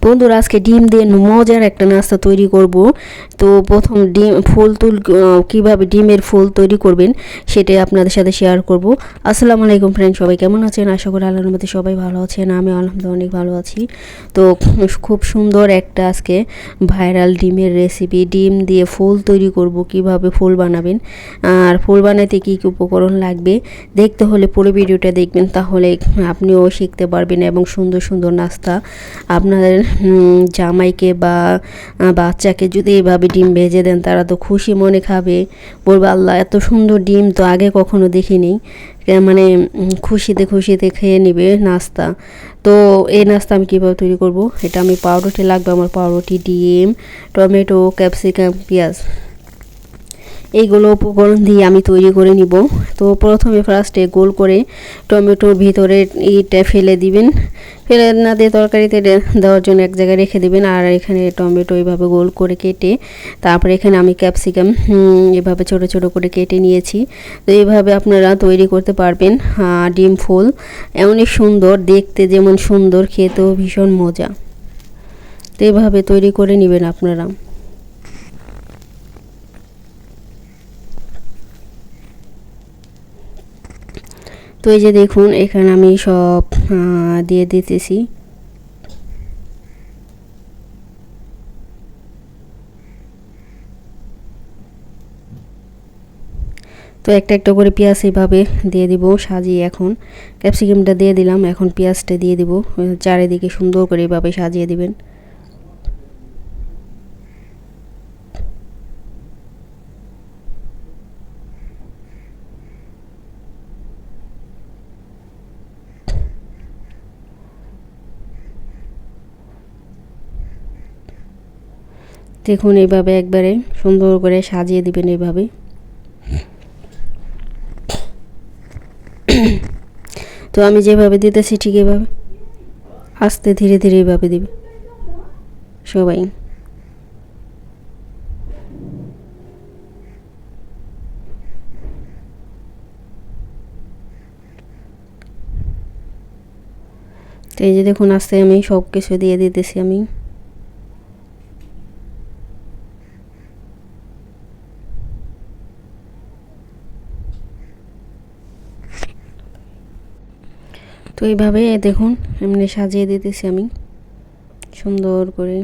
বন্ধুরা, আজকে ডিম দিয়ে মজার একটা নাস্তা তৈরি করব। তো প্রথম ডিম কীভাবে ডিমের ফুল তৈরি করবেন সেটাই আপনাদের সাথে শেয়ার করব। আসসালামু আলাইকুম ফ্রেন্ড, সবাই কেমন আছেন? আশা করি আল্লাহর মধ্যে সবাই ভালো আছেন। আমি আলহামদুলিল্লাহ অনেক ভালো আছি। তো খুব সুন্দর একটা আজকে ভাইরাল ডিমের রেসিপি, ডিম দিয়ে ফুল তৈরি করব, কিভাবে ফুল বানাবেন আর ফুল বানাতে কী কী উপকরণ লাগবে দেখতে হলে পুরো ভিডিওটা দেখবেন, তাহলে আপনিও শিখতে পারবেন এবং সুন্দর সুন্দর নাস্তা আপনাদের জামাইকে বা বাচ্চাকে যদি এভাবে ডিম ভেজে দেন, তারা তো খুশি মনে খাবে, বলবে আল্লাহ এত সুন্দর ডিম তো আগে কখনো দেখিনি। মানে খুশিতে খুশিতে খেয়ে নেবে নাস্তা। তো এই নাস্তা আমি কীভাবে তৈরি করব, এটা আমি পাউরুটি লাগবে আমার, পাউরুটি, ডিম, টমেটো, ক্যাপসিকাম, পেঁয়াজ, এইগুলো উপকরণ দিয়ে আমি তৈরি করে নিব। তো প্রথমে ফার্স্টে গোল করে টমেটোর ভিতরে ইটা ফেলে দিবেন, ফেলে না দিয়ে তরকারিতে দেওয়ার জন্য এক জায়গায় রেখে দিবেন। আর এখানে টমেটো এইভাবে গোল করে কেটে, তারপরে এখানে আমি ক্যাপসিকাম এভাবে ছোট ছোট করে কেটে নিয়েছি। তো এইভাবে আপনারা তৈরি করতে পারবেন ডিম ফুল। অনেক সুন্দর দেখতে, যেমন সুন্দর খেতেও ভীষণ মজা। তো এইভাবে তৈরি করে নেবেন আপনারা। তো এই যে দেখুন, এখানে আমি সব দিয়ে দিতেছি। তো একটা একটা করে পেঁয়াজ এভাবে দিয়ে দিব সাজিয়ে। এখন ক্যাপসিকামটা দিয়ে দিলাম, এখন পেঁয়াজটা দিয়ে দিব। চারিদিকে সুন্দর করে এভাবে সাজিয়ে দিবেন। দেখুন এইভাবে একবারে সুন্দর করে সাজিয়ে দিবেন এইভাবে। তো আমি যেভাবে দিতেছি ঠিক এভাবে আস্তে ধীরে ধীরে এইভাবে দিবে সবাই। তো এই যে দেখুন, আস্তে আমি সব কিছু দিয়ে দিতেছি আমি। তো এইভাবে দেখুন এমনি সাজিয়ে দিতেছি আমি সুন্দর করে।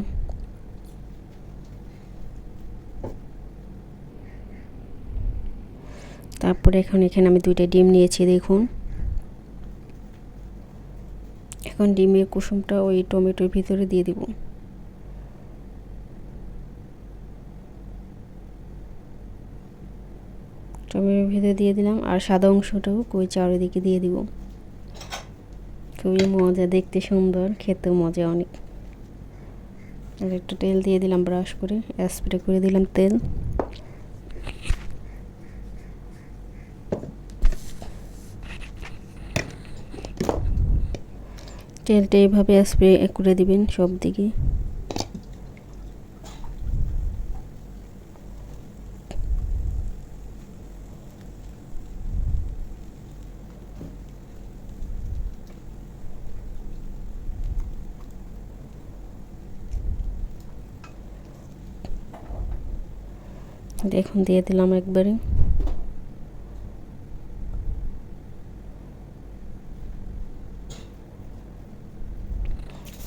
তারপরে এখানে আমি 2টা ডিম নিয়েছি দেখুন। এখন ডিমের কুসুমটা ওই টমেটোর ভিতরে দিয়ে দিব। টমেটোর ভিতরে দিয়ে দিলাম, আর সাদা অংশটাও ওই চারিদিকে দিয়ে দিব। খুবই মজা, দেখতে সুন্দর, খেতেও মজা অনেক। আর একটু তেল দিয়ে দিলাম, ব্রাশ করে স্প্রে করে দিলাম তেল। তেলটা এইভাবে স্প্রে করে দিবেন সব দিকে। দেখুন দিয়ে দিলাম একবারে।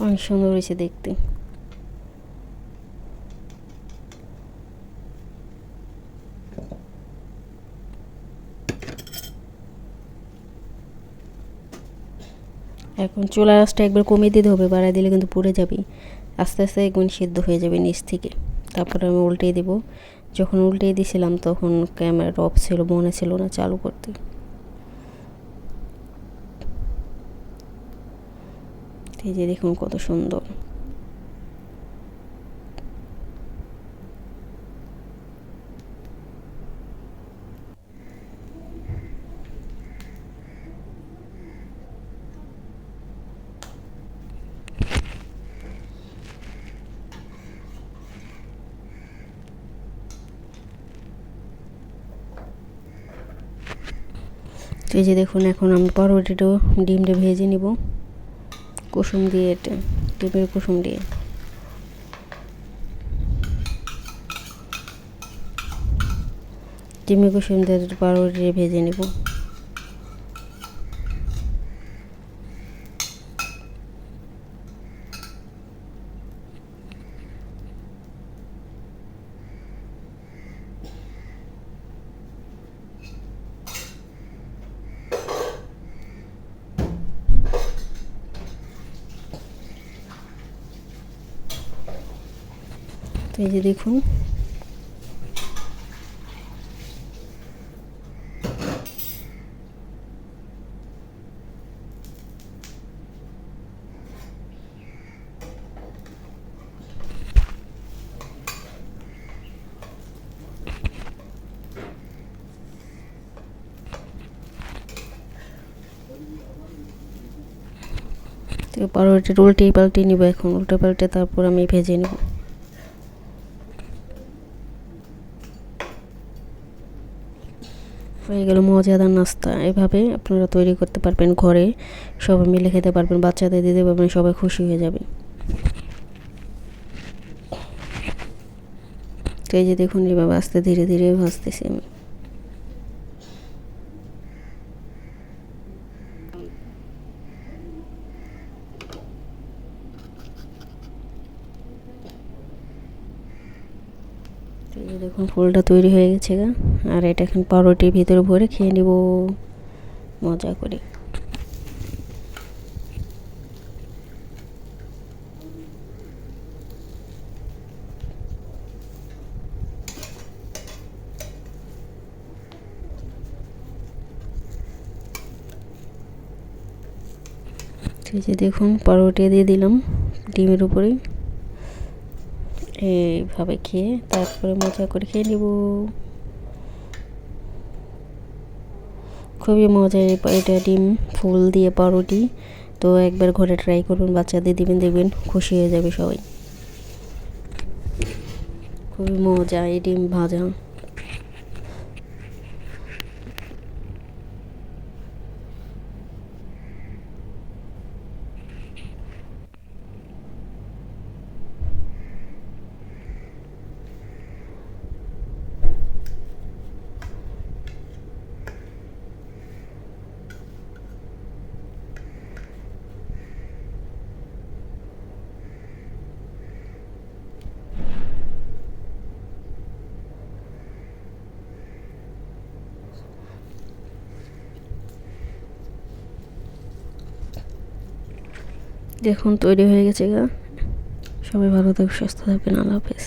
অনেক সুন্দর হয়েছে দেখতে। এখন চুলার আঁচটা একবার কমিয়ে দিতে হবে, বাড়ায় দিলে কিন্তু পুড়ে যাবে। আস্তে আস্তে একদম সিদ্ধ হয়ে যাবে নিচ থেকে। তারপরে আমি উল্টিয়ে দেব। যখন উল্টিয়ে দিয়েছিলাম তখন ক্যামেরাটা অফ ছিল, মনে ছিল না চালু করতে। এই যে দেখুন কত সুন্দর। তো এই যে দেখুন, এখন আমি পাউরুটিটাও ডিমটা ভেজে নিব কুসুম দিয়ে, এটা ডিমের কুসুম দিয়ে। ডিমে কুসুমদের পাউরুটি ভেজে নেব। এই যে দেখুন তো পাউরুটিটা উল্টে পাল্টে নিব। এখন উল্টে পাল্টে তারপর আমি ভেজে নেব। হয়ে গেল মজাদার নাস্তা। এভাবে আপনারা তৈরি করতে পারবেন, ঘরে সবাই মিলে খেতে পারবেন, বাচ্চাদের দিতে পারবেন, সবাই খুশি হয়ে যাবে। তো এই যে দেখুন এভাবে আস্তে ধীরে ধীরে ভাজতেছি আমি। এই যে দেখুন ফুলটা তৈরি হয়ে গেছে গা। আর এটা এখন পাউরুটির ভিতরে ভরে খেয়ে নিব মজা করে। এই যে দেখুন পাউরুটি দিয়ে দিলাম ডিমের উপরে, এইভাবে খেয়ে তারপরে মজা করে খেয়ে নেব। খুবই মজার এটা ডিম ফুল দিয়ে পাউরুটি। তো একবার ঘরে ট্রাই করুন, বাচ্চাদের দিবেন, দেখবেন খুশি হয়ে যাবে সবাই। খুবই মজা এই ডিম ভাজা। দেখুন তৈরি হয়ে গেছে গা। সবাই ভালো থাকবেন, সুস্থ থাকবেন। আল্লাহ হাফেজ।